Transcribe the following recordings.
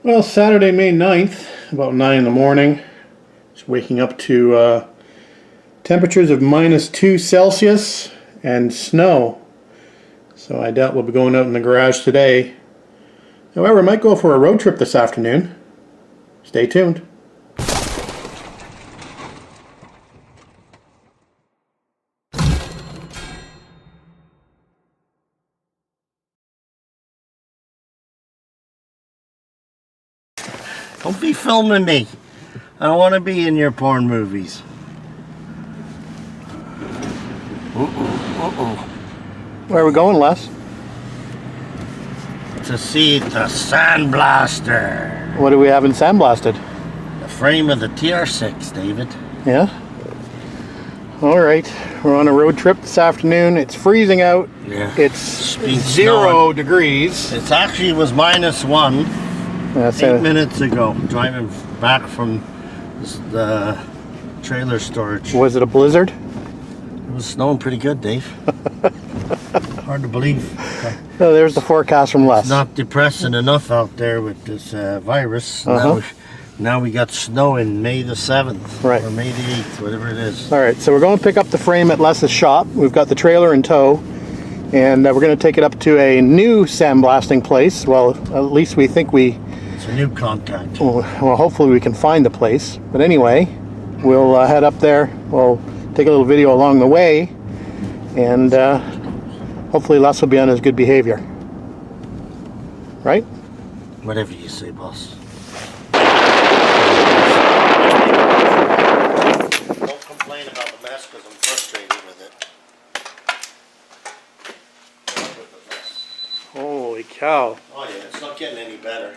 Well, Saturday, May 9th, about 9 in the morning. Just waking up to temperatures of -2 Celsius and snow. So I doubt we'll be going out in the garage today. However, I might go for a road trip this afternoon. Stay tuned. Don't be filming me. I don't want to be in your porn movies. Where are we going, Les? To see the Sandblaster. What do we have in Sandblasted? The frame of the TR6, David. Yeah? Alright, we're on a road trip this afternoon. It's freezing out. Yeah. It's been 0 snowing. degrees. It actually was -1 That's 8 minutes ago, driving back from the trailer storage. Was it a blizzard? It was snowing pretty good, Dave. Hard to believe. Oh, there's the forecast from Les. It's not depressing enough out there with this virus. Now we got snow in May the 7th, right. Or May the 8th, whatever it is. All right, so we're going to pick up the frame at Les's shop. We've got the trailer in tow, and we're going to take it up to a new sandblasting place. Well, at least we think It's a new contact. Well, hopefully we can find the place. But anyway, we'll head up there. We'll take a little video along the way, and hopefully Les will be on his good behavior. Right? Whatever you say, boss. Don't complain about the mess because I'm frustrated with it. Holy cow. Oh yeah, it's not getting any better.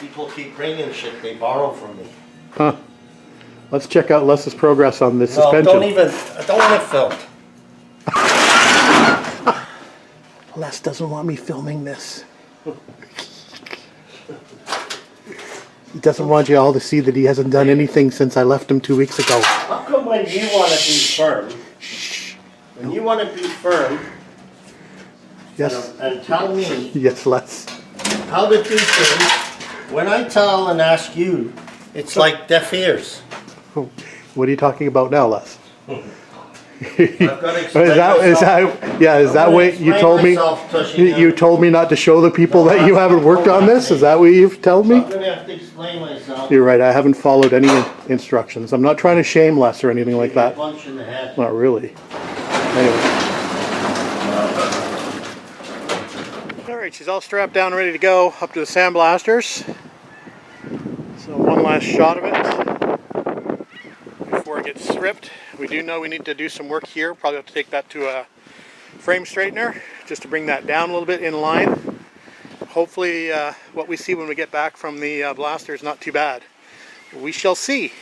People keep bringing shit they borrow from me. Huh. Let's check out Les's progress on this suspension. I don't want it filmed. Les doesn't want me filming this. He doesn't want you all to see that he hasn't done anything since I left him 2 weeks ago. How come when you want to be firm, when you want to be firm, Yes. and tell me Yes, Les. how to do things, when I tell and ask you, it's like deaf ears. What are you talking about now, Les? I've got to explain Is that what you told me? You told me not to show the people that you haven't worked on this? Is that what you've told me? I'm going to have to explain myself. You're right, I haven't followed any instructions. I'm not trying to shame Les or anything like that. Punch in the head. Not really. Anyway. Alright, she's all strapped down, ready to go up to the sandblasters. So one last shot of it before it gets stripped. We do know we need to do some work here. Probably have to take that to a frame straightener just to bring that down a little bit in line. Hopefully what we see when we get back from the blaster is not too bad. We shall see.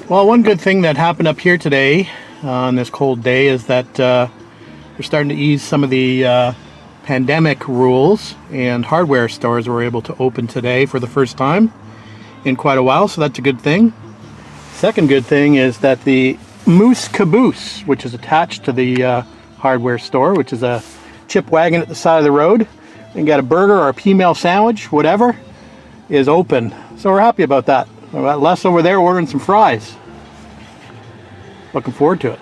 Well, one good thing that happened up here today on this cold day is that they're starting to ease some of the pandemic rules, and hardware stores were able to open today for the first time in quite a while, so that's a good thing. Second good thing is that the Moose Caboose, which is attached to the hardware store, which is a chip wagon at the side of the road, you can get a burger or a P-mail sandwich, whatever, is open. So we're happy about that. We've got Les over there ordering some fries. Looking forward to it.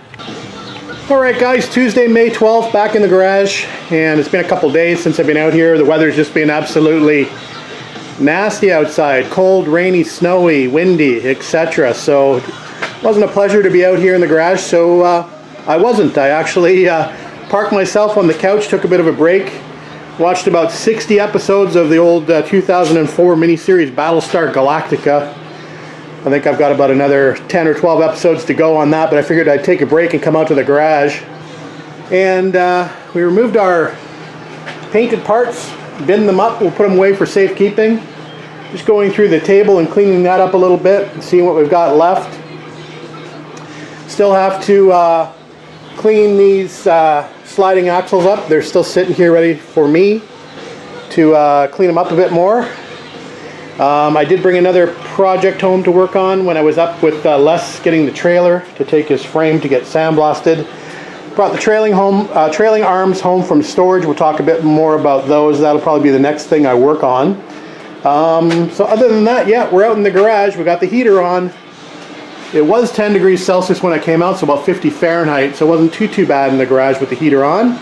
Alright guys, Tuesday, May 12th, back in the garage, and it's been a couple days since I've been out here. The weather's just been absolutely nasty outside. Cold, rainy, snowy, windy, etc. So it wasn't a pleasure to be out here in the garage, so I wasn't. I actually parked myself on the couch, took a bit of a break, watched about 60 episodes of the old 2004 miniseries Battlestar Galactica. I think I've got about another 10 or 12 episodes to go on that, but I figured I'd take a break and come out to the garage. And we removed our painted parts, binned them up, we'll put them away for safekeeping. Just going through the table and cleaning that up a little bit and seeing what we've got left. Still have to clean these sliding axles up. They're still sitting here ready for me to clean them up a bit more. I did bring another project home to work on when I was up with Les getting the trailer to take his frame to get sandblasted. Brought the trailing arms home from storage. We'll talk a bit more about those. That'll probably be the next thing I work on. So other than that, yeah, we're out in the garage. We got the heater on. It was 10 degrees Celsius when I came out, so about 50 Fahrenheit. So it wasn't too bad in the garage with the heater on.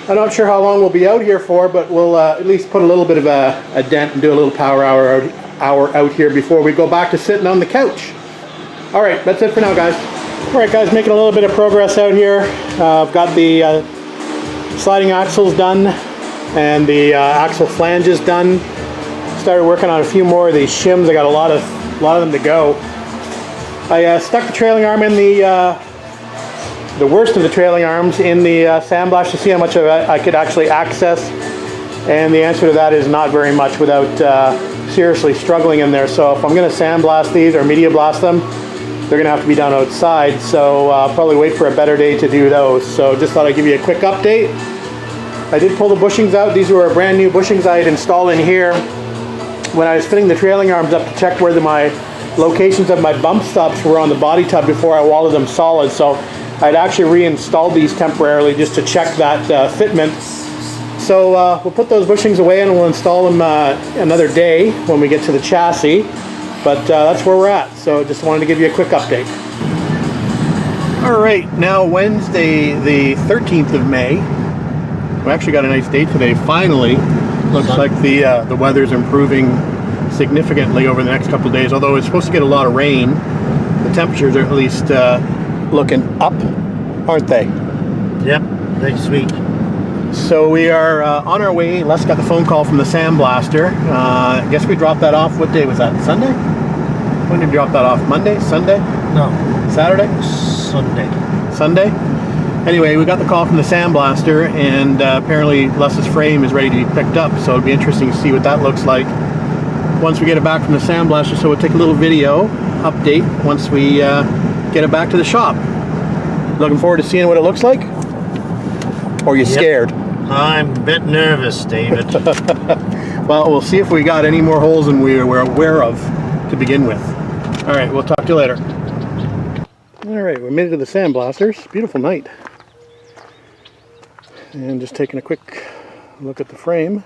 I'm not sure how long we'll be out here for, but we'll at least put a little bit of a dent and do a little power hour out here before we go back to sitting on the couch. All right, that's it for now, guys. All right, guys, making a little bit of progress out here. I've got the sliding axles done and the axle flanges done. Started working on a few more of these shims. I got a lot of them to go. I stuck the trailing arm in the worst of the trailing arms in the sandblast to see how much of it I could actually access, and the answer to that is not very much without seriously struggling in there. So if I'm going to sandblast these or media blast them, they're going to have to be done outside, so I'll probably wait for a better day to do those. So just thought I'd give you a quick update. I did pull the bushings out. These were brand new bushings I had installed in here when I was fitting the trailing arms up to check where my locations of my bump stops were on the body tub before I welded them solid. So I'd actually reinstalled these temporarily just to check that fitment. So we'll put those bushings away and we'll install them another day when we get to the chassis. But that's where we're at. So just wanted to give you a quick update. All right, now Wednesday the 13th of May. We actually got a nice day today, finally. Looks like the weather's improving significantly over the next couple of days, although it's supposed to get a lot of rain. The temperatures are at least looking up, aren't they? Yep, next week. So we are on our way. Les got the phone call from the sandblaster. I guess we dropped that off. What day was that? Sunday? When did we drop that off? Monday? Sunday? No. Saturday? Sunday. Sunday? Anyway, we got the call from the sandblaster, and apparently Les's frame is ready to be picked up, so it'll be interesting to see what that looks like once we get it back from the sandblaster. So we'll take a little video update once we get it back to the shop. Looking forward to seeing what it looks like? Or are you scared? I'm a bit nervous, David. Well, we'll see if we got any more holes than we were aware of to begin with. All right, we'll talk to you later. All right, we made it to the sandblasters. Beautiful night. And just taking a quick look at the frame.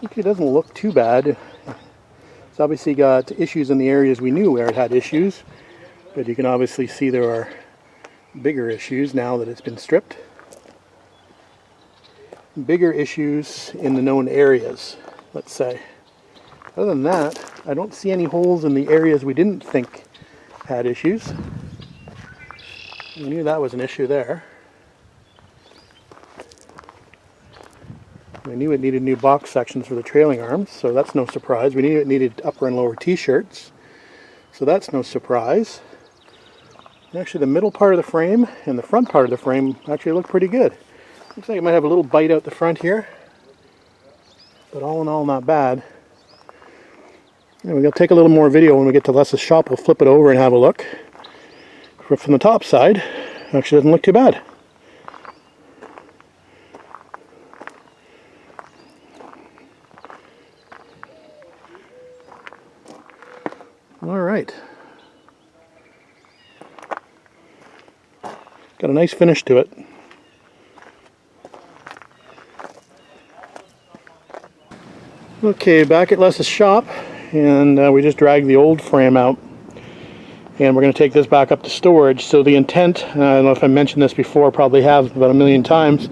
It doesn't look too bad. It's obviously got issues in the areas we knew where it had issues, but you can obviously see there are bigger issues now that it's been stripped. Bigger issues in the known areas, let's say. Other than that, I don't see any holes in the areas we didn't think had issues. We knew that was an issue there. We knew it needed new box sections for the trailing arms, so that's no surprise. We knew it needed upper and lower t-shirts, so that's no surprise. Actually, the middle part of the frame and the front part of the frame actually look pretty good. Looks like it might have a little bite out the front here, but all in all, not bad. And we're going to take a little more video when we get to Les's shop. We'll flip it over and have a look. From the top side, actually doesn't look too bad. All right. Got a nice finish to it. Okay, back at Les's shop, and we just dragged the old frame out, and we're going to take this back up to storage. So the intent, I don't know if I mentioned this before, probably have about a million times,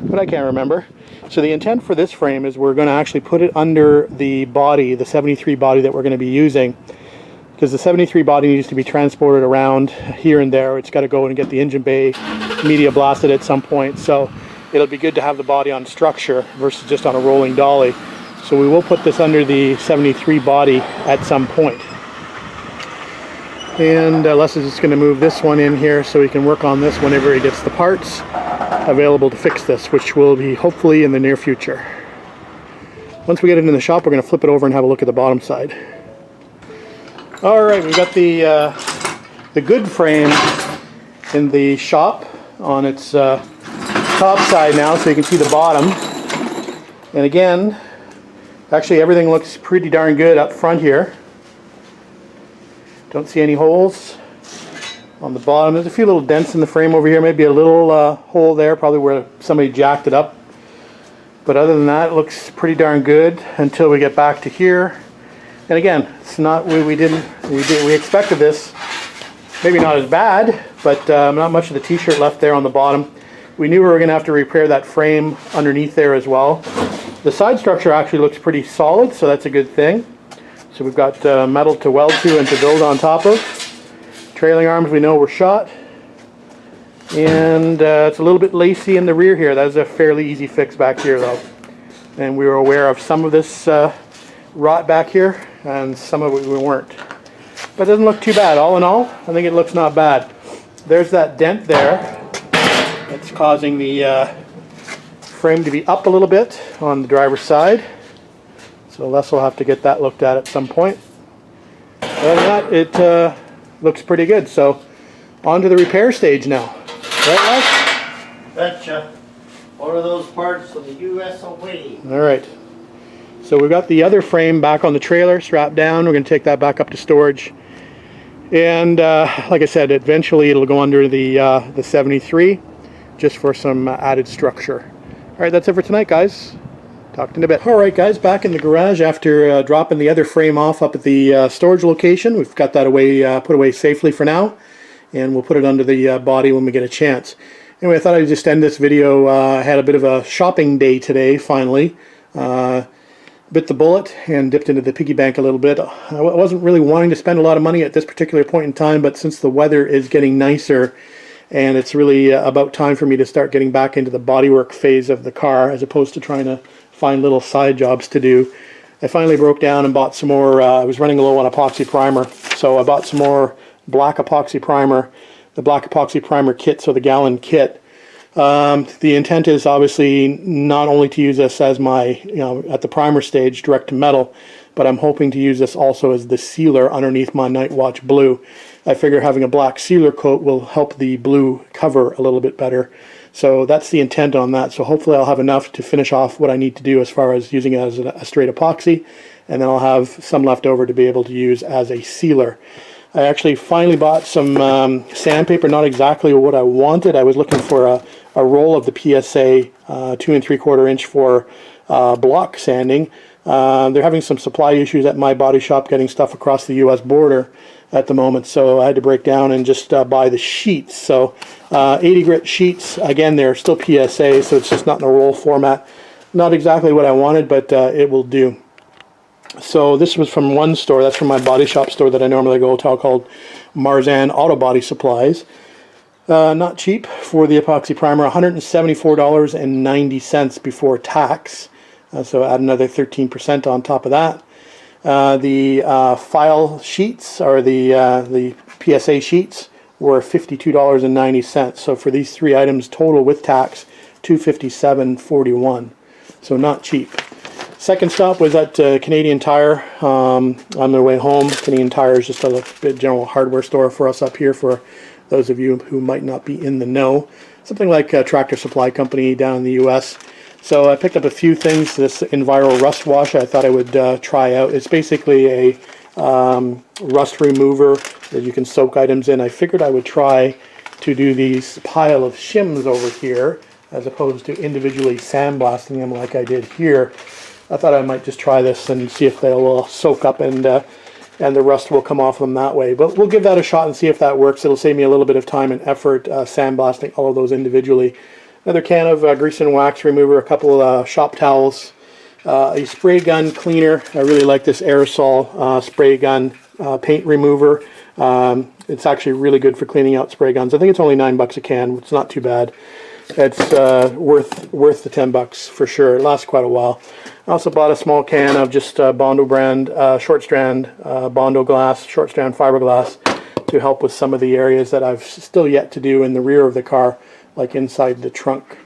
but I can't remember. So the intent for this frame is we're going to actually put it under the body, the 73 body that we're going to be using, because the 73 body needs to be transported around here and there. It's got to go and get the engine bay media blasted at some point, so it'll be good to have the body on structure versus just on a rolling dolly. So we will put this under the 73 body at some point. And Les is just going to move this one in here so he can work on this whenever he gets the parts available to fix this, which will be hopefully in the near future. Once we get it in the shop, we're going to flip it over and have a look at the bottom side. All right, we've got the good frame in the shop. on its top side now so you can see the bottom. And again, actually everything looks pretty darn good up front here. Don't see any holes on the bottom. There's a few little dents in the frame over here, maybe a little hole there, probably where somebody jacked it up. But other than that, it looks pretty darn good until we get back to here. And again, it's not we expected this, maybe not as bad, but not much of the t-shirt left there on the bottom. We knew we were going to have to repair that frame underneath there as well. The side structure actually looks pretty solid, so that's a good thing. So we've got metal to weld to and to build on top of. Trailing arms we know were shot. And it's a little bit lacy in the rear here. That is a fairly easy fix back here though. And we were aware of some of this rot back here, and some of it we weren't. But it doesn't look too bad. All in all, I think it looks not bad. There's that dent there. It's causing the frame to be up a little bit on the driver's side. So Les will have to get that looked at some point. Other than that, it looks pretty good. So on to the repair stage now. Right, Les? Betcha. Order those parts from the US away. All right. So we've got the other frame back on the trailer, strapped down. We're going to take that back up to storage. And like I said, eventually it'll go under the 73 just for some added structure. All right, that's it for tonight, guys. Talk to you in a bit. All right, guys, back in the garage after dropping the other frame off up at the storage location. We've got that away, put away safely for now, and we'll put it under the body when we get a chance. Anyway, I thought I'd just end this video. I had a bit of a shopping day today, finally. Bit the bullet and dipped into the piggy bank a little bit. I wasn't really wanting to spend a lot of money at this particular point in time, but since the weather is getting nicer, and it's really about time for me to start getting back into the bodywork phase of the car as opposed to trying to find little side jobs to do. I finally broke down and bought some more. I was running low on epoxy primer, so I bought some more black epoxy primer, the black epoxy primer kit, so the gallon kit. The intent is obviously not only to use this as my, at the primer stage, direct to metal, but I'm hoping to use this also as the sealer underneath my Night Watch blue. I figure having a black sealer coat will help the blue cover a little bit better. So that's the intent on that. So hopefully I'll have enough to finish off what I need to do as far as using it as a straight epoxy, and then I'll have some left over to be able to use as a sealer. I actually finally bought some sandpaper, not exactly what I wanted. I was looking for a roll of the PSA 2 3/4 inch for block sanding. They're having some supply issues at my body shop getting stuff across the US border at the moment, so I had to break down and just buy the sheets. So 80 grit sheets, again, they're still PSA, so it's just not in a roll format. Not exactly what I wanted, but it will do. So this was from one store, that's from my body shop store that I normally go to, called Marzan Auto Body Supplies. Not cheap for the epoxy primer, $174.90 before tax. So add another 13% on top of that. The file sheets, or the PSA sheets, were $52.90. So for these three items total with tax, $257.41. So not cheap. Second stop was at Canadian Tire on their way home. Canadian Tire is just a general hardware store for us up here, for those of you who might not be in the know. Something like a Tractor Supply Company down in the US. So I picked up a few things. This Enviro Rust Wash I thought I would try out. It's basically a rust remover that you can soak items in. I figured I would try to do these pile of shims over here as opposed to individually sandblasting them like I did here. I thought I might just try this and see if they'll soak up and the rust will come off them that way. But we'll give that a shot and see if that works. It'll save me a little bit of time and effort sandblasting all of those individually. Another can of grease and wax remover, a couple of shop towels, a spray gun cleaner. I really like this aerosol spray gun paint remover. It's actually really good for cleaning out spray guns. I think it's only $9 a can. It's not too bad. It's worth the $10 for sure. It lasts quite a while. I also bought a small can of just Bondo brand short strand Bondo glass, short strand fiberglass, to help with some of the areas that I've still yet to do in the rear of the car, like inside the trunk.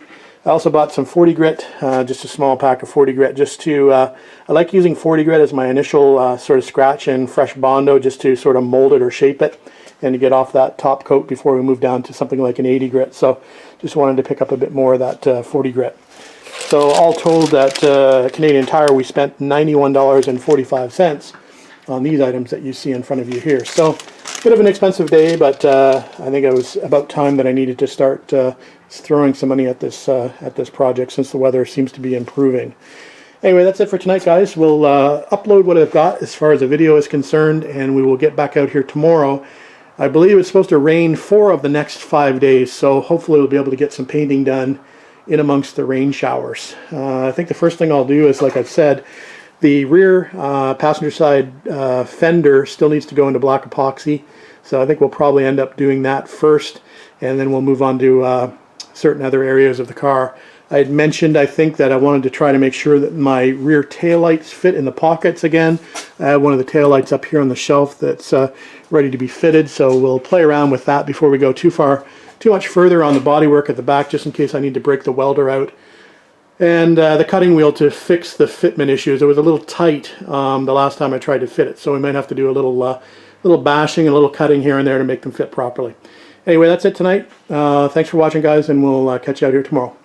I also bought some 40 grit, just a small pack of 40 grit, just to, I like using 40 grit as my initial sort of scratch and fresh Bondo, just to sort of mold it or shape it. and to get off that top coat before we move down to something like an 80 grit. So just wanted to pick up a bit more of that 40 grit. So all told, at Canadian Tire, we spent $91.45 on these items that you see in front of you here. So a bit of an expensive day, but I think it was about time that I needed to start throwing some money at this project, since the weather seems to be improving. Anyway, that's it for tonight, guys. We'll upload what I've got as far as the video is concerned, and we will get back out here tomorrow. I believe it's supposed to rain 4 of the next 5 days, so hopefully we'll be able to get some painting done in amongst the rain showers. I think the first thing I'll do is, like I've said, the rear passenger side fender still needs to go into black epoxy, so I think we'll probably end up doing that first, and then we'll move on to certain other areas of the car. I had mentioned, I think, that I wanted to try to make sure that my rear taillights fit in the pockets again. I have one of the taillights up here on the shelf that's ready to be fitted, so we'll play around with that before we go too much further on the bodywork at the back, just in case I need to break the welder out. And the cutting wheel to fix the fitment issues. It was a little tight the last time I tried to fit it, so we might have to do a little bashing and a little cutting here and there to make them fit properly. Anyway, that's it tonight. Thanks for watching, guys, and we'll catch you out here tomorrow.